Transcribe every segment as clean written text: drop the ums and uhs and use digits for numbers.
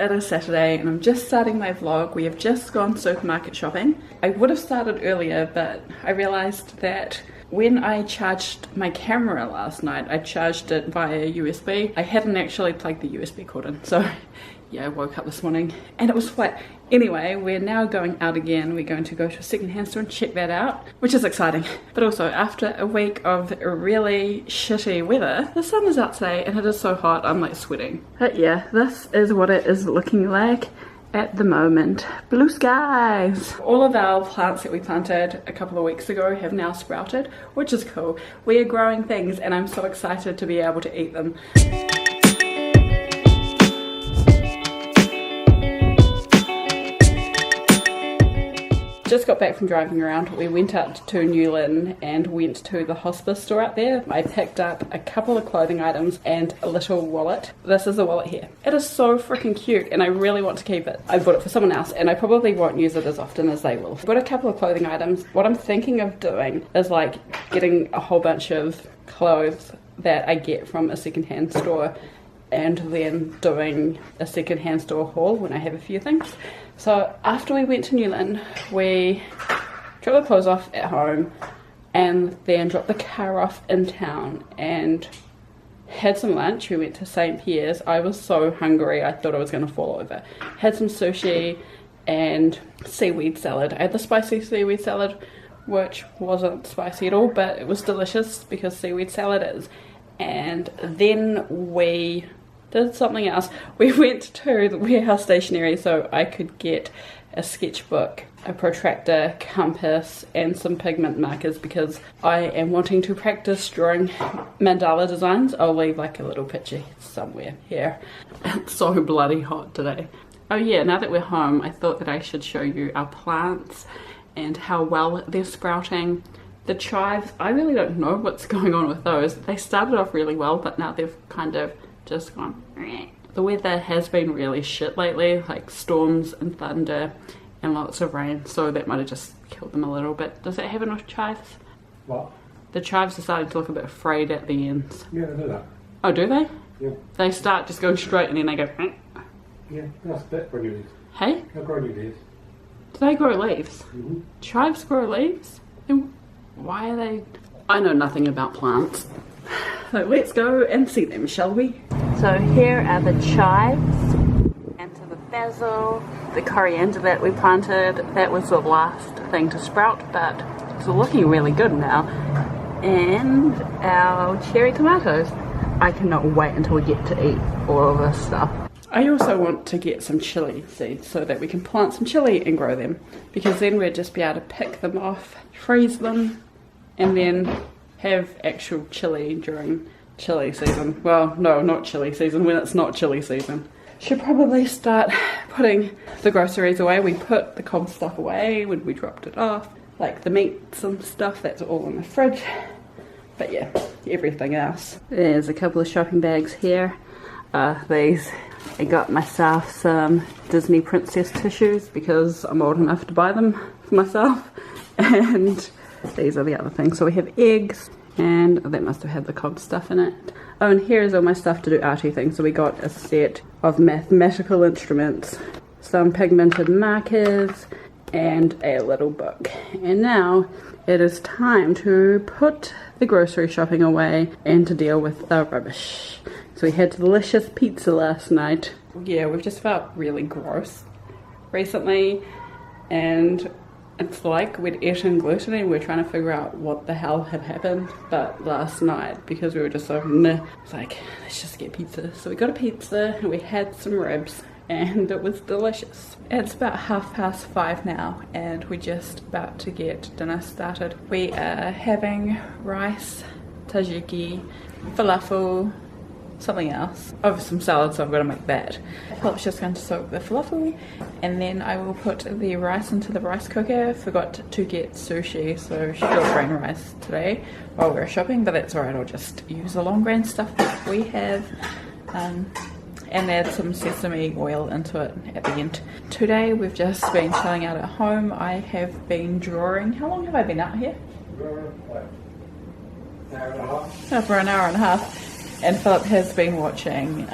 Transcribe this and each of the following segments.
it is Saturday and I'm just starting my vlog. We have just gone supermarket shopping. I would have started earlier, but I realized that when I charged my camera last night, I charged it via USB. I hadn't actually plugged the USB cord in, so yeah, I woke up this morning and it was flat. Anyway, we're now going out again. We're going to go to a secondhand store and check that out, which is exciting. But also, after a week of really shitty weather, the sun is out today and it is so hot, I'm like sweating. But yeah, this is what it is looking like at the moment. Blue skies. All of our plants that we planted a couple of weeks ago have now sprouted, which is cool. We are growing things and I'm so excited to be able to eat them. Just got back from driving around. We went out to Newlyn and went to the hospice store out there. I picked up a couple of clothing items and a little wallet. This is the wallet here. It is so freaking cute and I really want to keep it. I bought it for someone else and I probably won't use it as often as they will. I've got a couple of clothing items. What I'm thinking of doing is like getting a whole bunch of clothes that I get from a secondhand store and then doing a secondhand store haul when I have a few things. So after we went to Newlyn, we dropped the clothes off at home and then dropped the car off in town and had some lunch. We went to St. Pierre's. I was so hungry, I thought I was going to fall over. Had some sushi and seaweed salad. I had the spicy seaweed salad, which wasn't spicy at all, but it was delicious because seaweed salad is. And then we did something else. We went to the warehouse stationery so I could get a sketchbook, a protractor, compass and some pigment markers because I am wanting to practice drawing mandala designs. I'll leave like a little picture somewhere here. It's so bloody hot today. Oh yeah, now that we're home, I thought that I should show you our plants and how well they're sprouting. The chives, I really don't know what's going on with those. They started off really well, but now they've kind of just gone. The weather has been really shit lately, like storms and thunder and lots of rain, so that might have just killed them a little bit. Does it have enough chives? What? The chives are starting to look a bit frayed at the ends. Yeah, they do that. Oh, do they? Yeah. They start just going straight and then they go. Yeah, that's a bit for new leaves. Hey? They'll grow new leaves. Do they grow leaves? Mm-hmm. Chives grow leaves? Then why are they? I know nothing about plants. So let's go and see them, shall we? So here are the chives, and to the basil, the coriander that we planted. That was the last thing to sprout, but it's looking really good now. And our cherry tomatoes. I cannot wait until we get to eat all of this stuff. I also want to get some chili seeds so that we can plant some chili and grow them, because then we'll just be able to pick them off, freeze them, and then have actual chili during chili season. Well, no, not chili season, when it's not chili season. Should probably start putting the groceries away. We put the cold stuff away when we dropped it off, like the meats and stuff, that's all in the fridge. But yeah, everything else. There's a couple of shopping bags here. These, I got myself some Disney princess tissues because I'm old enough to buy them for myself. And these are the other things. So we have eggs, and that must have had the cold stuff in it. Oh, and here's all my stuff to do arty things. So we got a set of mathematical instruments, some pigmented markers, and a little book. And now it is time to put the grocery shopping away and to deal with the rubbish. So we had delicious pizza last night. Yeah, we've just felt really gross recently, and it's like we'd eaten gluten and we're trying to figure out what the hell had happened. But last night, because we were just so meh, it's like, let's just get pizza. So we got a pizza and we had some ribs and it was delicious. It's about 5:30 now and we're just about to get dinner started. We are having rice, tzatziki, falafel, something else. Oh, some salad, so I've got to make that. Philip's just going to soak the falafel and then I will put the rice into the rice cooker. Forgot to get sushi, so she will bring rice today while we were shopping, but that's alright, I'll just use the long grain stuff that we have and add some sesame oil into it at the end. Today we've just been chilling out at home. I have been drawing. How long have I been out here? For an hour and a half. And Philip has been watching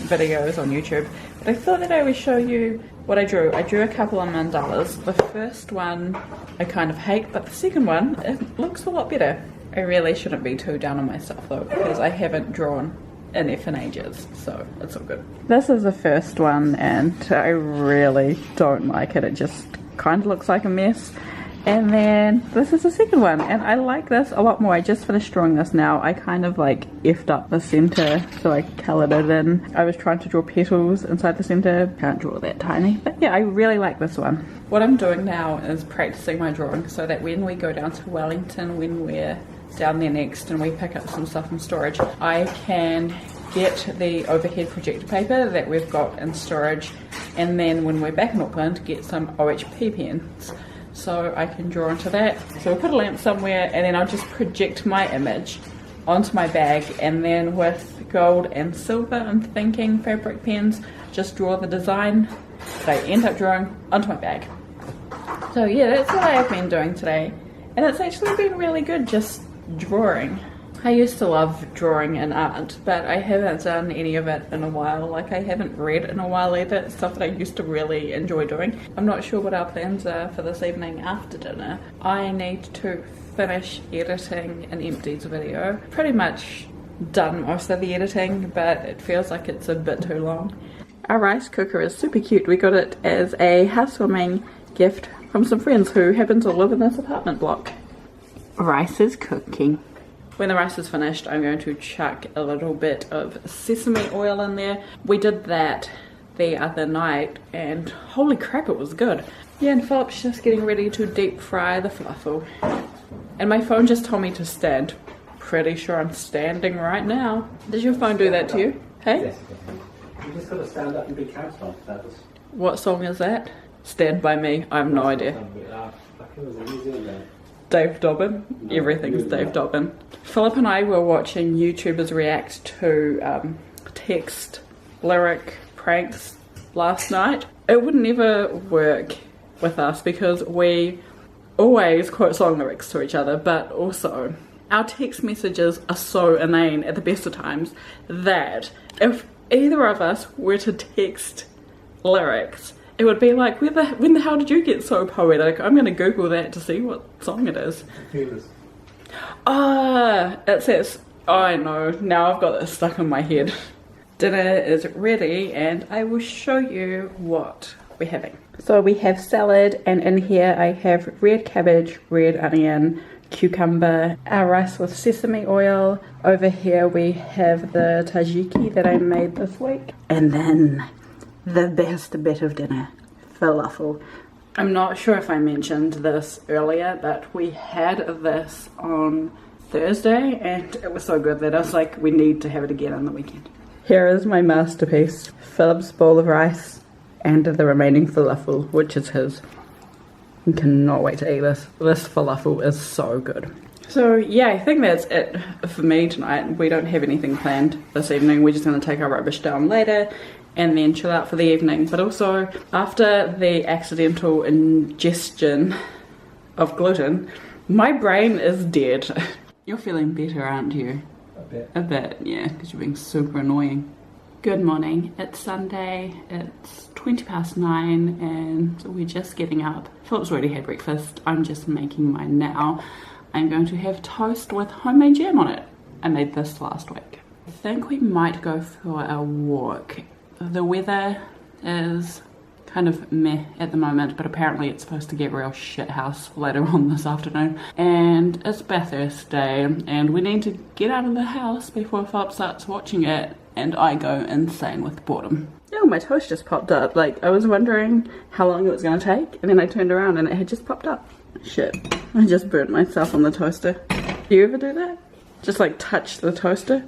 videos on YouTube But I thought that I would show you what I drew. I drew a couple of mandalas. The first one I kind of hate, but the second one, it looks a lot better. I really shouldn't be too down on myself though, because I haven't drawn in F in ages, so it's all good. This is the first one and I really don't like it. It just kind of looks like a mess. And then this is the second one, and I like this a lot more. I just finished drawing this now. I kind of like effed up the center, so I coloured it in. I was trying to draw petals inside the center. Can't draw that tiny, but yeah, I really like this one. What I'm doing now is practicing my drawing so that when we go down to Wellington, when we're down there next and we pick up some stuff from storage, I can get the overhead projector paper that we've got in storage, and then when we're back in Auckland, get some OHP pens. So I can draw onto that. So we'll put a lamp somewhere and then I'll just project my image onto my bag, and then with gold and silver, I'm thinking fabric pens, just draw the design that I end up drawing onto my bag. So yeah, that's what I have been doing today, and it's actually been really good just drawing. I used to love drawing and art, but I haven't done any of it in a while. Like, I haven't read in a while either. It's stuff that I used to really enjoy doing. I'm not sure what our plans are for this evening after dinner. I need to finish editing an empties video. Pretty much done most of the editing, but it feels like it's a bit too long. Our rice cooker is super cute. We got it as a housewarming gift from some friends who happen to live in this apartment block. Rice is cooking. When the rice is finished, I'm going to chuck a little bit of sesame oil in there. We did that the other night and holy crap, it was good. Yeah, and Philip's just getting ready to deep fry the falafel. And my phone just told me to stand. Pretty sure I'm standing right now. Does your phone do that to you? Hey? Yes, you just got to stand up and be counted on. That was... What song is that? Stand By Me? I have no idea. Dave Dobbin. Everything's Dave Dobbin. Philip and I were watching YouTubers react to text lyric pranks last night. It would never work with us because we always quote song lyrics to each other, but also our text messages are so inane at the best of times that if either of us were to text lyrics, it would be like, when the hell did you get so poetic? I'm going to Google that to see what song it is. Ah, it says, oh, I know, now I've got this stuck in my head. Dinner is ready and I will show you what we're having. So we have salad, and in here I have red cabbage, red onion, cucumber, our rice with sesame oil. Over here we have the tzatziki that I made this week. And then the best bit of dinner, falafel. I'm not sure if I mentioned this earlier, but we had this on Thursday and it was so good that I was like, we need to have it again on the weekend. Here is my masterpiece, Philip's bowl of rice and the remaining falafel, which is his. I cannot wait to eat this. This falafel is so good. So yeah, I think that's it for me tonight. We don't have anything planned this evening. We're just going to take our rubbish down later and then chill out for the evening. But also, after the accidental ingestion of gluten, my brain is dead. You're feeling better, aren't you? A bit. A bit, yeah, because you're being super annoying. Good morning. It's Sunday. It's 9:20 and we're just getting up. Philip's already had breakfast. I'm just making mine now. I'm going to have toast with homemade jam on it. I made this last week. I think we might go for a walk. The weather is kind of meh at the moment, but apparently it's supposed to get real shit house later on this afternoon. And it's Bathurst Day, and we need to get out of the house before Philip starts watching it, and I go insane with boredom. Oh, my toast just popped up. Like, I was wondering how long it was going to take, and then I turned around and it had just popped up. Shit, I just burnt myself on the toaster. Do you ever do that? Just like touch the toaster?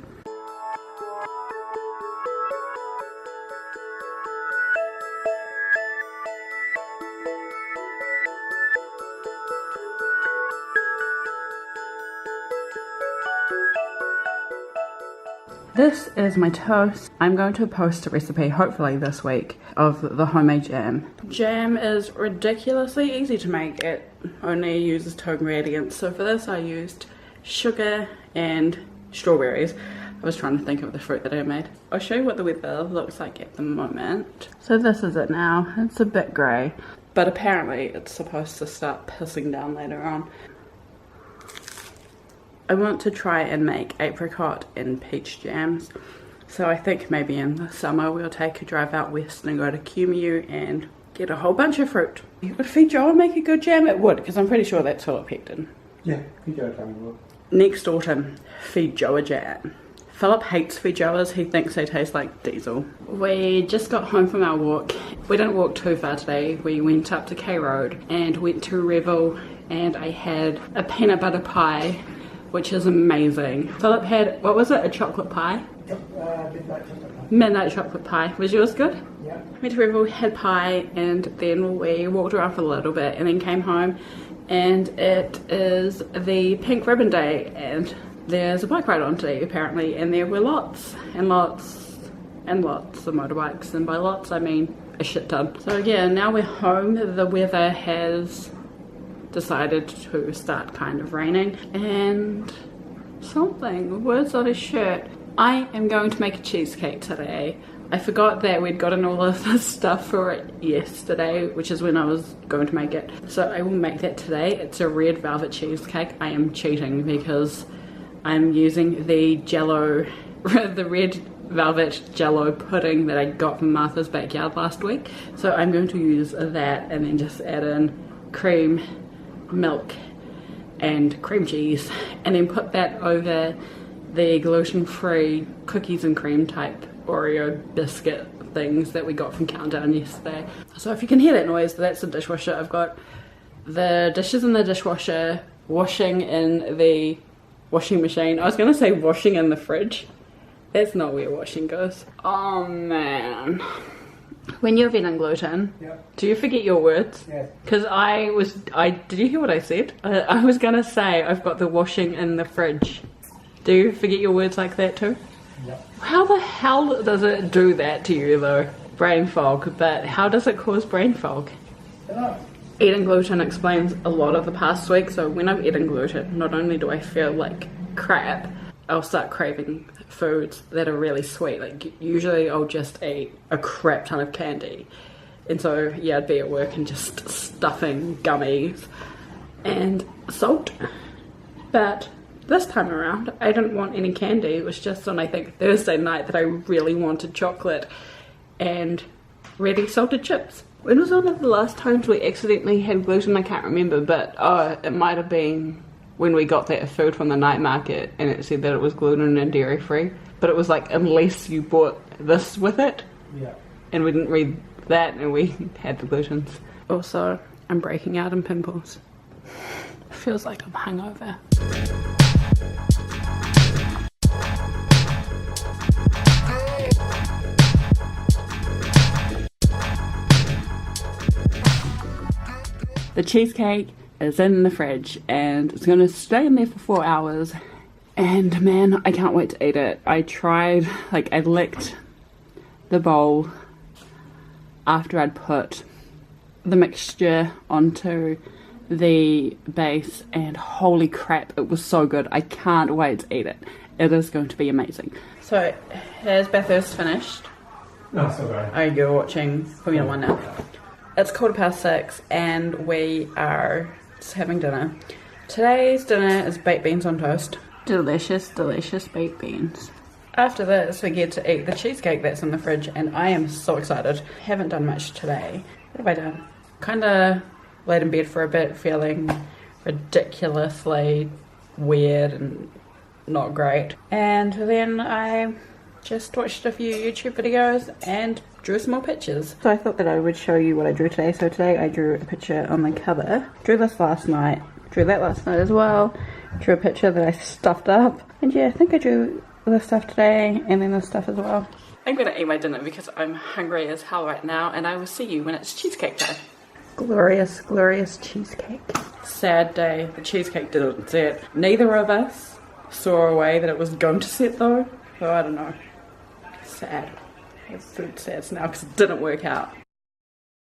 This is my toast. I'm going to post a recipe, hopefully this week, of the homemade jam. Jam is ridiculously easy to make. It only uses 2 ingredients. So for this I used sugar and strawberries. I was trying to think of the fruit that I made. I'll show you what the weather looks like at the moment. So this is it now. It's a bit grey, but apparently it's supposed to start pissing down later on. I want to try and make apricot and peach jams. So I think maybe in the summer we'll take a drive out west and go to Cumu and get a whole bunch of fruit. Would feed Joe and make a good jam? It would, because I'm pretty sure that's Philip picked in. Yeah, feed Joe a jam would. Next autumn, feed Joe a jam. Philip hates feed Joas, he thinks they taste like diesel. We just got home from our walk. We didn't walk too far today. We went up to K Road and went to Revel, and I had a peanut butter pie, which is amazing. Philip had, what was it, a chocolate pie? Midnight chocolate pie. Was yours good? Yeah. Went to Revel, had pie, and then we walked around for a little bit and then came home, and it is the pink ribbon day and there's a bike ride on today apparently, and there were lots and lots and lots of motorbikes, and by lots I mean a shit ton. So yeah, now we're home. The weather has decided to start kind of raining, and something, words on his shirt. I am going to make a cheesecake today. I forgot that we'd gotten all of the stuff for it yesterday, which is when I was going to make it. So I will make that today. It's a red velvet cheesecake. I am cheating because I'm using the jello, the red velvet jello pudding that I got from Martha's Backyard last week. So I'm going to use that and then just add in cream, milk and cream cheese, and then put that over the gluten-free cookies and cream type Oreo biscuit things that we got from Countdown yesterday. So if you can hear that noise, that's the dishwasher. I've got the dishes in the dishwasher, washing in the washing machine. I was gonna say washing in the fridge. That's not where washing goes. Oh man. When you're eating gluten, yeah. Do you forget your words? Yes. Because did you hear what I said? I was gonna say I've got the washing in the fridge. Do you forget your words like that too? Yeah. How the hell does it do that to you though? Brain fog, but how does it cause brain fog? Yeah. Eating gluten explains a lot of the past week. So when I'm eating gluten, not only do I feel like crap, I'll start craving foods that are really sweet. Like usually I'll just eat a crap ton of candy. And so yeah, I'd be at work and just stuffing gummies and salt. But this time around, I didn't want any candy. It was just on, I think, Thursday night that I really wanted chocolate and ready salted chips. When was one of the last times we accidentally had gluten? I can't remember, but it might have been when we got that food from the night market and it said that it was gluten and dairy free. But it was like, unless you bought this with it. Yeah. And we didn't read that and we had the glutens. Also, I'm breaking out in pimples. Feels like I'm hungover. The cheesecake is in the fridge and it's going to stay in there for 4 hours, and man, I can't wait to eat it. I tried, like I licked the bowl after I'd put the mixture onto the base, and holy crap, it was so good. I can't wait to eat it. It is going to be amazing. So here's Bathurst finished. No, so good. Oh, you're watching Formula 1 now. It's 6:15 and we are just having dinner. Today's dinner is baked beans on toast. Delicious, delicious baked beans. After this, we get to eat the cheesecake that's in the fridge, and I am so excited. Haven't done much today. What have I done? Kinda laid in bed for a bit, feeling ridiculously weird and not great. And then I just watched a few YouTube videos and drew some more pictures. So I thought that I would show you what I drew today. So today I drew a picture on the cover. Drew this last night. Drew that last night as well. Drew a picture that I stuffed up. And yeah, I think I drew this stuff today and then this stuff as well. I'm gonna eat my dinner because I'm hungry as hell right now, and I will see you when it's cheesecake day. Glorious, glorious cheesecake. Sad day. The cheesecake didn't set. Neither of us saw a way that it was going to set though. So I don't know. Sad. It's food sads now because it didn't work out.